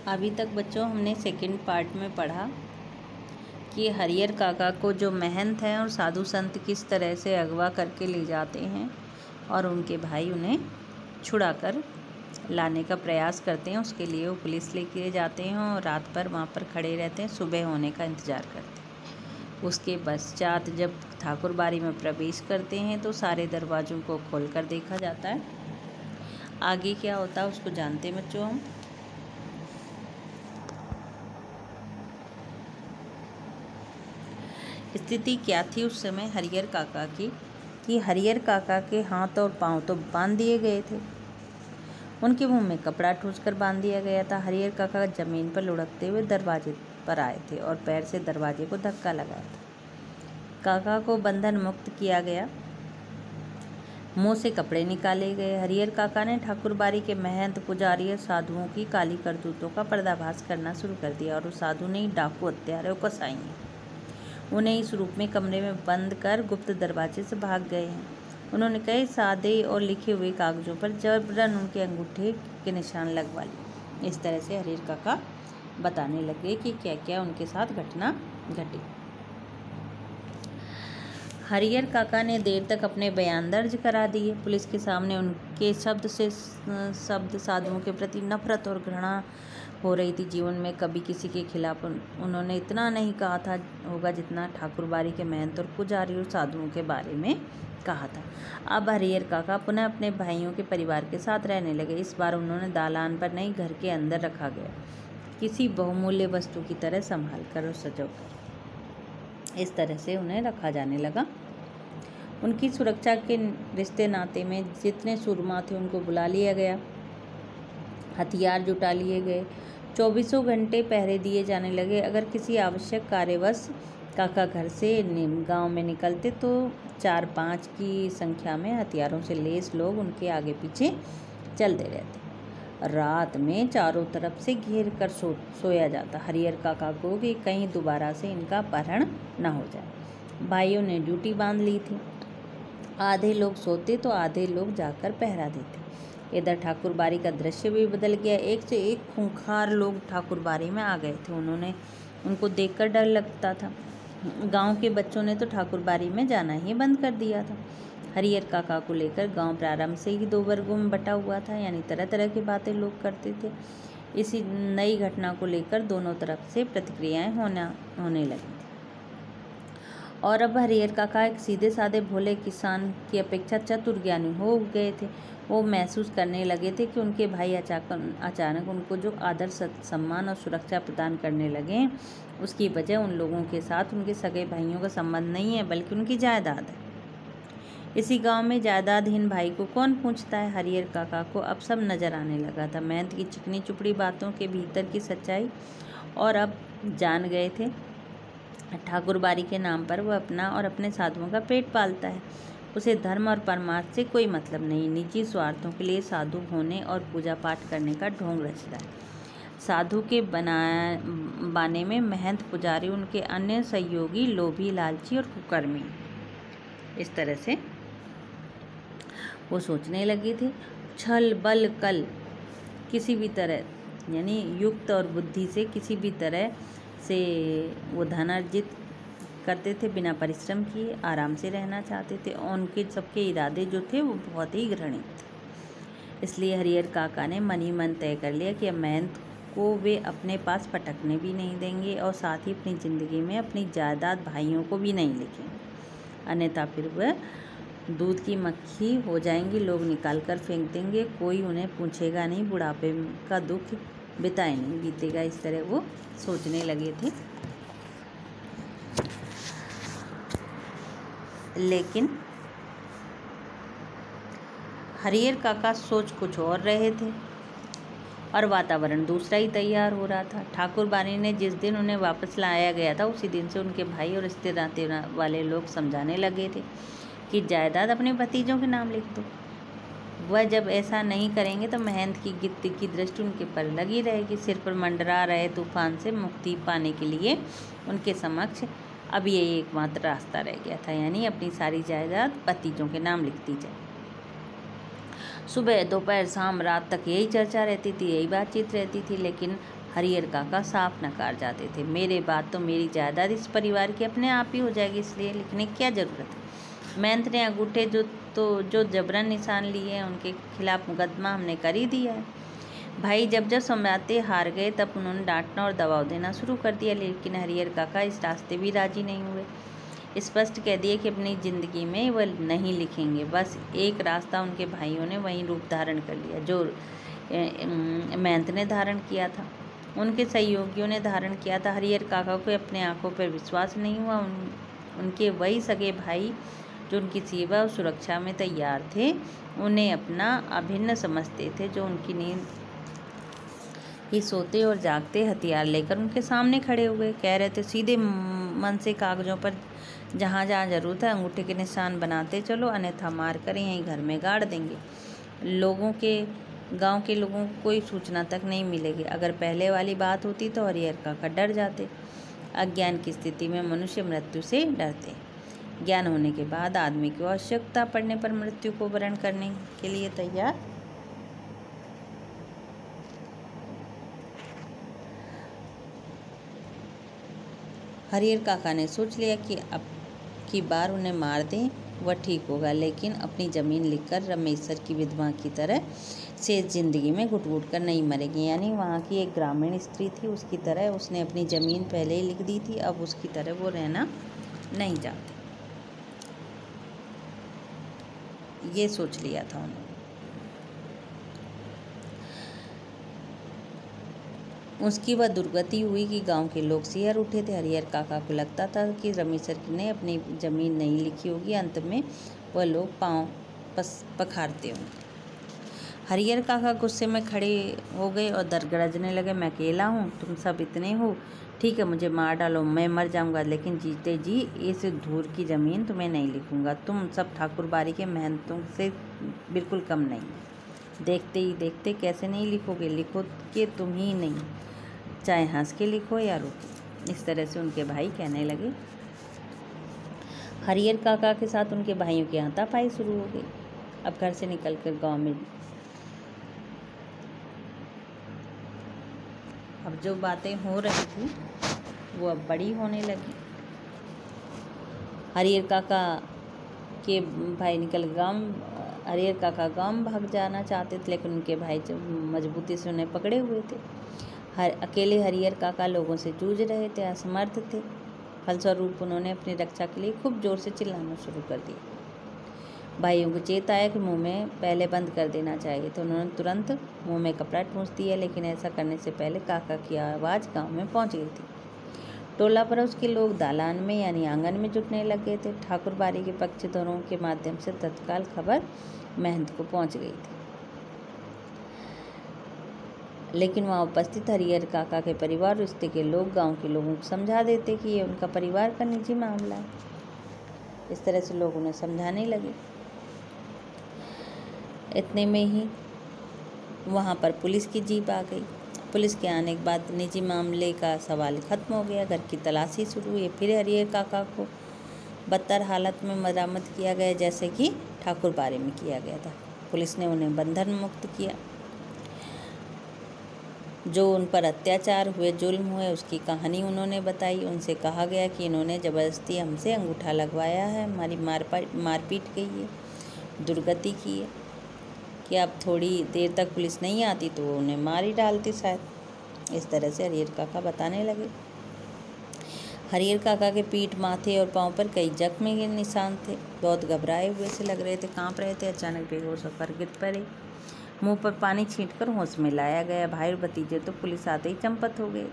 अभी तक बच्चों हमने सेकंड पार्ट में पढ़ा कि हरियर काका को जो महंत हैं और साधु संत किस तरह से अगवा करके ले जाते हैं और उनके भाई उन्हें छुड़ा कर लाने का प्रयास करते हैं। उसके लिए वो पुलिस लेके जाते हैं और रात भर वहाँ पर खड़े रहते हैं, सुबह होने का इंतज़ार करते हैं। उसके पश्चात जब ठाकुर बाड़ी में प्रवेश करते हैं तो सारे दरवाज़ों को खोलकर देखा जाता है। आगे क्या होता है उसको जानते हैं बच्चों हम। स्थिति क्या थी उस समय हरियर काका की कि हरियर काका के हाथ और पांव तो बांध दिए गए थे, उनके मुंह में कपड़ा ठूंसकर बांध दिया गया था। हरियर काका जमीन पर लुढ़कते हुए दरवाजे पर आए थे और पैर से दरवाजे को धक्का लगाया था। काका को बंधन मुक्त किया गया, मुंह से कपड़े निकाले गए। हरियर काका ने ठाकुरबाड़ी के महंत, पुजारी और साधुओं की काली करतूतों का पर्दाफाश करना शुरू कर दिया और उस साधु ने डाकू, हत्यारे और कसाई उन्हें इस रूप में कमरे में बंद कर गुप्त दरवाजे से भाग गए हैं। उन्होंने कई सादे और लिखे हुए कागजों पर जबरन उनके अंगूठे के निशान लगवा लिए। इस तरह से हरियर काका बताने लगे कि क्या क्या उनके साथ घटना घटी। हरियर काका ने देर तक अपने बयान दर्ज करा दिए। पुलिस के सामने उनके शब्द साधुओं के प्रति नफरत और घृणा हो रही थी। जीवन में कभी किसी के खिलाफ उन्होंने इतना नहीं कहा था होगा जितना ठाकुरबाड़ी के महंत और पुजारी और साधुओं के बारे में कहा था। अब हरियर काका पुनः अपने भाइयों के परिवार के साथ रहने लगे। इस बार उन्होंने दालान पर नहीं, घर के अंदर रखा गया, किसी बहुमूल्य वस्तु की तरह संभाल कर और सजोकर। इस तरह से उन्हें रखा जाने लगा। उनकी सुरक्षा के रिश्ते नाते में जितने सूरमा थे उनको बुला लिया गया, हथियार जुटा लिए गए, 24 घंटे पहरे दिए जाने लगे। अगर किसी आवश्यक कार्यवश काका घर से गांव में निकलते तो 4-5 की संख्या में हथियारों से लैस लोग उनके आगे पीछे चलते रहते। रात में चारों तरफ से घेर कर सोया जाता हरियर काका को कि कहीं दोबारा से इनका अपहरण न हो जाए। भाइयों ने ड्यूटी बांध ली थी, आधे लोग सोते तो आधे लोग जाकर पहरा देते। इधर ठाकुरबाड़ी का दृश्य भी बदल गया। एक से एक खूंखार लोग ठाकुरबाड़ी में आ गए थे। उनको देखकर डर लगता था। गांव के बच्चों ने तो ठाकुरबाड़ी में जाना ही बंद कर दिया था। हरियर काका को लेकर गांव प्रारंभ से ही 2 वर्गों में बटा हुआ था, यानी तरह तरह की बातें लोग करते थे। इसी नई घटना को लेकर दोनों तरफ से प्रतिक्रियाएं होने लगी। और अब हरियर काका एक सीधे साधे भोले किसान की अपेक्षा चतुर ज्ञानी हो गए थे। वो महसूस करने लगे थे कि उनके भाई अचानक उनको जो आदर, सम्मान और सुरक्षा प्रदान करने लगे, उसकी वजह उन लोगों के साथ उनके सगे भाइयों का संबंध नहीं है, बल्कि उनकी जायदाद है। इसी गांव में जायदादहीन भाई को कौन पूछता है। हरियर काका को अब सब नजर आने लगा था, महंत की चिकनी चुपड़ी बातों के भीतर की सच्चाई। और अब जान गए थे ठाकुरबाड़ी के नाम पर वह अपना और अपने साधुओं का पेट पालता है। उसे धर्म और परमार्थ से कोई मतलब नहीं, निजी स्वार्थों के लिए साधु होने और पूजा पाठ करने का ढोंग रचता है। साधु के बाने में महंत, पुजारी, उनके अन्य सहयोगी लोभी, लालची और कुकर्मी। इस तरह से वो सोचने लगे थे। छल बल कल किसी भी तरह, यानी युक्त और बुद्धि से किसी भी तरह से वो धन अर्जित करते थे, बिना परिश्रम किए आराम से रहना चाहते थे। और उनके सबके इरादे जो थे वो बहुत ही घृणित थे। इसलिए हरियर काका ने मन ही मन तय कर लिया कि अब महंत को वे अपने पास पटकने भी नहीं देंगे और साथ ही अपनी ज़िंदगी में अपनी जायदाद भाइयों को भी नहीं लिखेंगे, अन्यथा फिर वह दूध की मक्खी हो जाएंगी, लोग निकाल कर फेंक देंगे, कोई उन्हें पूछेगा नहीं, बुढ़ापे का दुख बिताए नहीं बीतेगा। इस तरह वो सोचने लगे थे। लेकिन हरियर काका सोच कुछ और रहे थे और वातावरण दूसरा ही तैयार हो रहा था। ठाकुरबाड़ी ने जिस दिन उन्हें वापस लाया गया था, उसी दिन से उनके भाई और रिश्ते नाते वाले लोग समझाने लगे थे कि जायदाद अपने भतीजों के नाम लिख दो। वह जब ऐसा नहीं करेंगे तो महंत की गिद्ध की दृष्टि उनके पर लगी रहेगी। सिर पर मंडरा रहे तूफान से मुक्ति पाने के लिए उनके समक्ष अब ये एकमात्र रास्ता रह गया था, यानी अपनी सारी जायदाद भतीजों के नाम लिख दी जाए। सुबह, दोपहर, शाम, रात तक यही चर्चा रहती थी, यही बातचीत रहती थी। लेकिन हरिहर काका साफ नकार जाते थे। मेरे बाद तो मेरी जायदाद इस परिवार की अपने आप ही हो जाएगी, इसलिए लिखने की क्या ज़रूरत है। महंत ने अंगूठे जो जबरन निशान लिए हैं उनके खिलाफ मुकदमा हमने कर ही दिया है। भाई जब जब समझाते हार गए तब उन्होंने डांटना और दबाव देना शुरू कर दिया, लेकिन हरिहर काका इस रास्ते भी राजी नहीं हुए। स्पष्ट कह दिए कि अपनी ज़िंदगी में वह नहीं लिखेंगे। बस एक रास्ता उनके भाइयों ने वहीं रूप धारण कर लिया जो महंत ने धारण किया था, उनके सहयोगियों ने धारण किया था। हरिहर काका को अपने आंखों पर विश्वास नहीं हुआ। उनके वही सगे भाई जो उनकी सेवा और सुरक्षा में तैयार थे, उन्हें अपना अभिन्न समझते थे, जो उनकी नींद ही सोते और जागते हथियार लेकर उनके सामने खड़े हुए कह रहे थे, सीधे मन से कागजों पर जहाँ जहाँ जरूरत है अंगूठे के निशान बनाते चलो, अन्यथा मार कर यहीं घर में गाड़ देंगे। गांव के लोगों को कोई सूचना तक नहीं मिलेगी। अगर पहले वाली बात होती तो हरिहर काका डर जाते। अज्ञान की स्थिति में मनुष्य मृत्यु से डरते। ज्ञान होने के बाद आदमी को आवश्यकता पड़ने पर मृत्यु को वरण करने के लिए तैयार। हरिहर काका ने सोच लिया कि अब की बार उन्हें मार दें वह ठीक होगा, लेकिन अपनी ज़मीन लिखकर रमेश्वर की विधवा की तरह से ज़िंदगी में घुट घुट कर नहीं मरेगी। यानी वहाँ की एक ग्रामीण स्त्री थी, उसकी तरह उसने अपनी ज़मीन पहले ही लिख दी थी, अब उसकी तरह वो रहना नहीं चाहती। ये सोच लिया था उन्होंने। उसकी वह दुर्गति हुई कि गांव के लोग सिहर उठे थे। हरिहर काका को लगता था कि रमेश्वर ने अपनी ज़मीन नहीं लिखी होगी, अंत में वह लोग पांव पखारते होंगे। हरिहर काका गुस्से में खड़े हो गए और गरजने लगे, मैं अकेला हूँ, तुम सब इतने हो, ठीक है मुझे मार डालो, मैं मर जाऊँगा, लेकिन जीते जी इस धूर की ज़मीन तुम्हें नहीं लिखूँगा। तुम सब ठाकुर बाड़ी के मेहनतों से बिल्कुल कम नहीं। देखते ही देखते कैसे नहीं लिखोगे, लिखो कि तुम ही नहीं, चाहे हंस के लिखो या रो के। इस तरह से उनके भाई कहने लगे। हरिहर काका के साथ उनके भाइयों की हाथापाई शुरू हो गई। अब घर से निकलकर गांव में अब जो बातें हो रही थी वो अब बड़ी होने लगी। हरिहर काका के भाई हरिहर काका गांव में भाग जाना चाहते थे, लेकिन उनके भाई मजबूती से उन्हें पकड़े हुए थे। अकेले हरिहर काका लोगों से जूझ रहे थे, असमर्थ थे। फलस्वरूप उन्होंने अपनी रक्षा के लिए खूब जोर से चिल्लाना शुरू कर दिया। भाइयों को चेत आया कि मुंह में पहले बंद कर देना चाहिए, तो उन्होंने तुरंत मुंह में कपड़ा ठूंस दिया, लेकिन ऐसा करने से पहले काका की आवाज़ गांव में पहुंच गई थी। टोला पड़ोस के लोग दालान में यानी आंगन में जुटने लग गए थे। ठाकुर बाड़ी के पक्षधरों के माध्यम से तत्काल खबर महंत को पहुंच गई थी, लेकिन वहाँ उपस्थित हरिहर काका के परिवार रिश्ते के लोग गांव के लोगों को समझा देते कि ये उनका परिवार का निजी मामला है। इस तरह से लोग उन्हें समझाने लगे। इतने में ही वहाँ पर पुलिस की जीप आ गई। पुलिस के आने के बाद निजी मामले का सवाल खत्म हो गया। घर की तलाशी शुरू हुई। फिर हरिहर काका को बदतर हालत में बरामद किया गया, जैसे कि ठाकुर बाड़ी में किया गया था। पुलिस ने उन्हें बंधन मुक्त किया। जो उन पर अत्याचार हुए, जुल्म हुए, उसकी कहानी उन्होंने बताई। उनसे कहा गया कि इन्होंने ज़बरदस्ती हमसे अंगूठा लगवाया है, हमारी मारपीट की है, दुर्गति की है, कि अब थोड़ी देर तक पुलिस नहीं आती तो वो उन्हें मार ही डालती शायद। इस तरह से हरिहर काका बताने लगे। हरिहर काका के पीठ, माथे और पाँव पर कई जख्म के निशान थे। बहुत घबराए हुए से लग रहे थे, काँप रहे थे। अचानक बेहोश होकर गिर पड़े। मुंह पर पानी छींटकर होश में लाया गया। भाई और भतीजे तो पुलिस आते ही चंपत हो गए।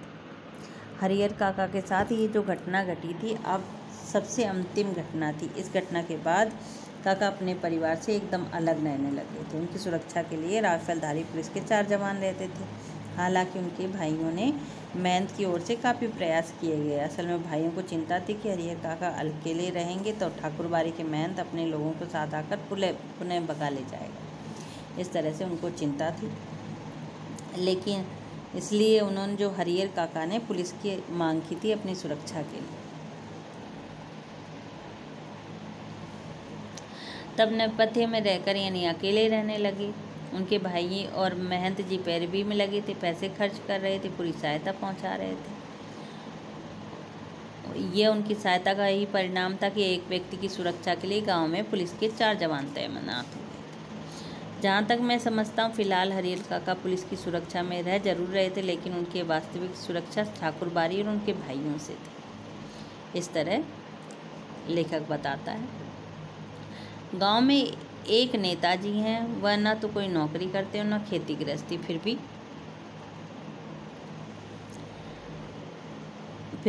हरिहर काका के साथ ये जो घटना घटी थी अब सबसे अंतिम घटना थी। इस घटना के बाद काका अपने परिवार से एकदम अलग रहने लगे थे। उनकी सुरक्षा के लिए राइफलधारी पुलिस के 4 जवान रहते थे। हालांकि उनके भाइयों ने महंत की ओर से काफ़ी प्रयास किए गए। असल में भाइयों को चिंता थी कि हरिहर काका अकेले रहेंगे तो ठाकुर बाड़ी के महंत अपने लोगों को साथ आकर पुनः भगा ले जाएगा। इस तरह से उनको चिंता थी, लेकिन इसलिए उन्होंने जो हरिहर काका ने पुलिस की मांग की थी अपनी सुरक्षा के लिए। तब नेपथ्य में रहकर यानी अकेले रहने लगे। उनके भाई और महंत जी पैरवी में लगे थे, पैसे खर्च कर रहे थे, पूरी सहायता पहुंचा रहे थे। ये उनकी सहायता का ही परिणाम था कि एक व्यक्ति की सुरक्षा के लिए गांव में पुलिस के 4 जवान तैनात हुए थे। जहाँ तक मैं समझता हूँ, फिलहाल हरियर काका पुलिस की सुरक्षा में रह जरूर रहे थे, लेकिन उनकी वास्तविक सुरक्षा ठाकुर बारी और उनके भाइयों से थी। इस तरह लेखक बताता है। गांव में एक नेताजी हैं, वह न तो कोई नौकरी करते और न खेती गृहस्थी, फिर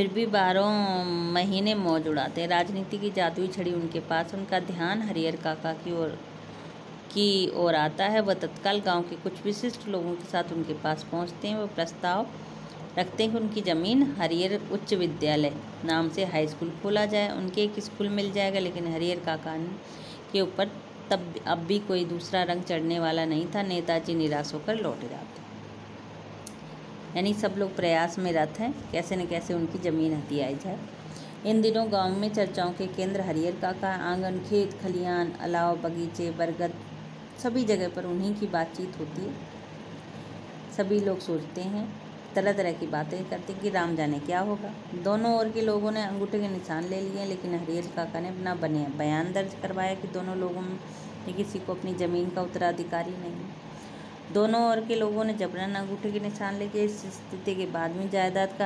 भी 12 महीने मौज उड़ाते। राजनीति की जादुई छड़ी उनके पास। उनका ध्यान हरियर काका की ओर आता है। वह तत्काल गांव के कुछ विशिष्ट लोगों के साथ उनके पास पहुंचते हैं। वह प्रस्ताव रखते हैं कि उनकी ज़मीन हरियर उच्च विद्यालय नाम से हाई स्कूल खोला जाए। उनके एक स्कूल मिल जाएगा, लेकिन हरियर काका के ऊपर तब अब भी कोई दूसरा रंग चढ़ने वाला नहीं था। नेताजी निराश होकर लौट जाते। यानी सब लोग प्रयास में रत हैं, कैसे न कैसे उनकी ज़मीन हथियाई जाए। इन दिनों गांव में चर्चाओं के केंद्र हरियर काका। आंगन, खेत खलियान, अलाव, बगीचे, बरगद, सभी जगह पर उन्हीं की बातचीत होती है। सभी लोग सोचते हैं, तरह तरह की बातें करते कि राम जाने क्या होगा। दोनों ओर के लोगों ने अंगूठे के निशान ले लिए, लेकिन हरियर काका ने अपना बयान दर्ज करवाया कि दोनों लोगों में किसी को अपनी ज़मीन का उत्तराधिकारी नहीं। दोनों ओर के लोगों ने जबरन अंगूठे के निशान लेके इस स्थिति के बाद में जायदाद का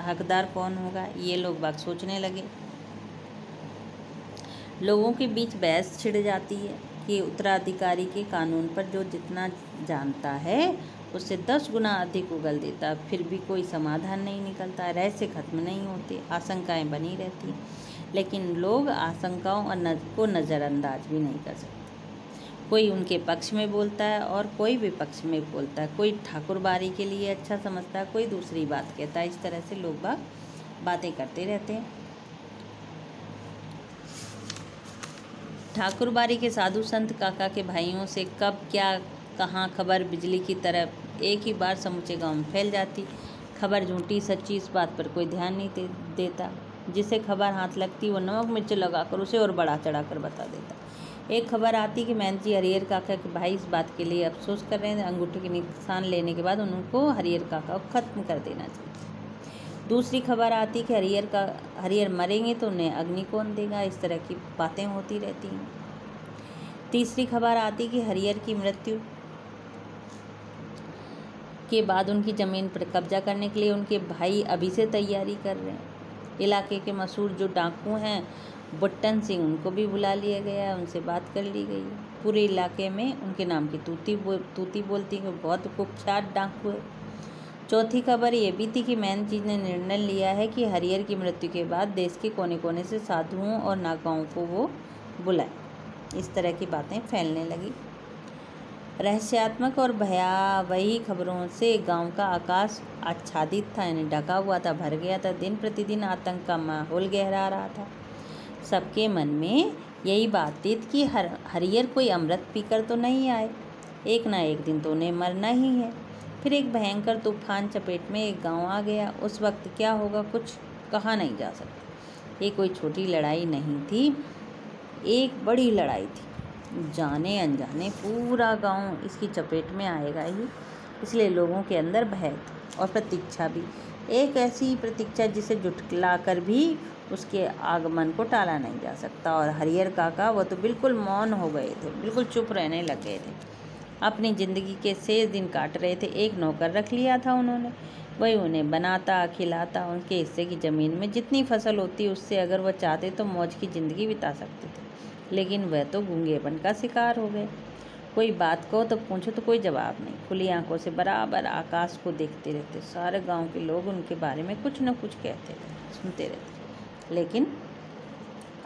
हकदार कौन होगा, ये लोग बात सोचने लगे। लोगों के बीच बहस छिड़ जाती है कि उत्तराधिकारी के कानून पर जो जितना जानता है उससे 10 गुना अधिक उगल देता, फिर भी कोई समाधान नहीं निकलता। रहस्य खत्म नहीं होते, आशंकाएं बनी रहती, लेकिन लोग आशंकाओं को नज़रअंदाज भी नहीं कर सकते। कोई उनके पक्ष में बोलता है और कोई विपक्ष में बोलता है। कोई ठाकुर बारी के लिए अच्छा समझता है, कोई दूसरी बात कहता है। इस तरह से लोग बातें करते रहते हैं। ठाकुर बारी के साधु संत काका के भाइयों से कब क्या कहाँ खबर बिजली की तरह एक ही बार समूचे गांव में फैल जाती। खबर झूठी सच्ची, इस बात पर कोई ध्यान नहीं देता। जिसे खबर हाथ लगती वो नमक मिर्च लगाकर उसे और बढ़ा चढ़ा कर बता देता। एक खबर आती कि महंत जी हरियर काका के भाई इस बात के लिए अफसोस कर रहे हैं, अंगूठे के निशान लेने के बाद उनको हरियर काका को ख़त्म कर देना चाहिए। दूसरी खबर आती कि हरियर मरेंगे तो उन्हें अग्नि कौन देगा। इस तरह की बातें होती रहती हैं। तीसरी खबर आती कि हरियर की मृत्यु के बाद उनकी ज़मीन पर कब्जा करने के लिए उनके भाई अभी से तैयारी कर रहे हैं। इलाके के मशहूर जो डाकू हैं बुट्टन सिंह, उनको भी बुला लिया गया है, उनसे बात कर ली गई। पूरे इलाके में उनके नाम की तूती बोलती है, बहुत कुख्यात डाकू है। चौथी खबर ये भी थी कि महंत जी ने निर्णय लिया है कि हरियर की मृत्यु के बाद देश के कोने कोने से साधुओं और नागाओं को वो बुलाए। इस तरह की बातें फैलने लगी। रहस्यात्मक और भयावही खबरों से गांव का आकाश आच्छादित था, यानी ढका हुआ था, भर गया था। दिन प्रतिदिन आतंक का माहौल गहरा रहा था। सबके मन में यही बात थी कि हरियर कोई अमृत पीकर तो नहीं आए, एक ना एक दिन तो उन्हें मरना ही है। फिर एक भयंकर तूफान चपेट में एक गांव आ गया। उस वक्त क्या होगा कुछ कहा नहीं जा सकता। ये कोई छोटी लड़ाई नहीं थी, एक बड़ी लड़ाई थी। जाने अनजाने पूरा गांव इसकी चपेट में आएगा ही, इसलिए लोगों के अंदर भय था और प्रतीक्षा भी। एक ऐसी प्रतीक्षा जिसे जुटला कर भी उसके आगमन को टाला नहीं जा सकता। और हरियर काका वो तो बिल्कुल मौन हो गए थे, बिल्कुल चुप रहने लग गए थे। अपनी ज़िंदगी के शेष दिन काट रहे थे। एक नौकर रख लिया था उन्होंने, वही उन्हें बनाता खिलाता। उनके हिस्से की ज़मीन में जितनी फसल होती उससे अगर वह चाहते तो मौज की ज़िंदगी बिता सकते थे, लेकिन वह तो गूंगेपन का शिकार हो गए। कोई बात कहो तो पूछो तो कोई जवाब नहीं। खुली आंखों से बराबर आकाश को देखते रहते। सारे गांव के लोग उनके बारे में कुछ न कुछ कहते रहते, सुनते रहते, लेकिन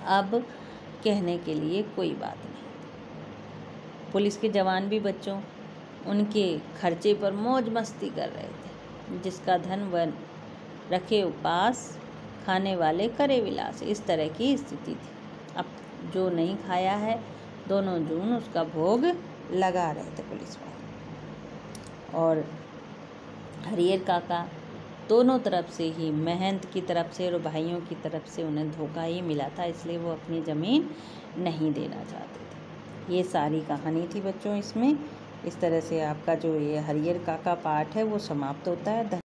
अब कहने के लिए कोई बात नहीं। पुलिस के जवान भी बच्चों उनके खर्चे पर मौज मस्ती कर रहे थे। जिसका धन वह रखे उपास, खाने वाले करे विलास। इस तरह की स्थिति थी। अब जो नहीं खाया है दोनों जून उसका भोग लगा रहे थे पुलिस वाले। और हरियर काका दोनों तरफ से ही, महंत की तरफ से और भाइयों की तरफ से उन्हें धोखा ही मिला था, इसलिए वो अपनी ज़मीन नहीं देना चाहते थे। ये सारी कहानी थी बच्चों इसमें। इस तरह से आपका जो ये हरिहर काका पाठ है वो समाप्त होता है।